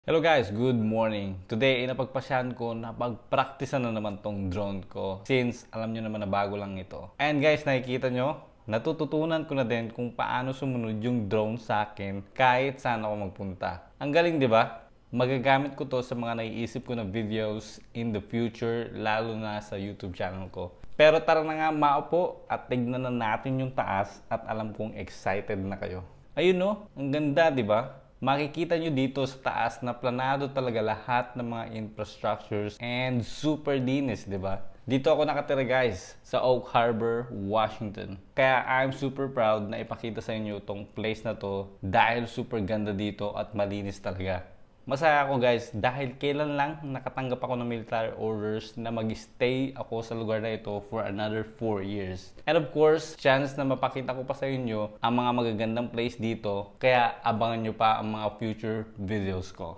Hello guys, good morning. Today, napagpasyahan ko na pagpraktisan na naman tong drone ko since alam nyo naman na bago lang ito. And guys, nakikita nyo, natututunan ko na din kung paano sumunod yung drone sa akin kahit saan ako magpunta. Ang galing, di ba? Magagamit ko to sa mga naiisip ko na videos in the future, lalo na sa YouTube channel ko. Pero tara na nga maupo at tignan na natin yung taas at alam kong excited na kayo. Ayun no, ang ganda, di ba? Makikita nyo dito sa taas na planado talaga lahat ng mga infrastructures and super dinis, di ba? Dito ako nakatira guys, sa Oak Harbor, Washington. Kaya I'm super proud na ipakita sa inyo tong place na to dahil super ganda dito at malinis talaga. Masaya ako guys dahil kailan lang nakatanggap ako ng military orders na mag-stay ako sa lugar na ito for another 4 years. And of course, chance na mapakita ko pa sa inyo ang mga magagandang place dito, kaya abangan nyo pa ang mga future videos ko.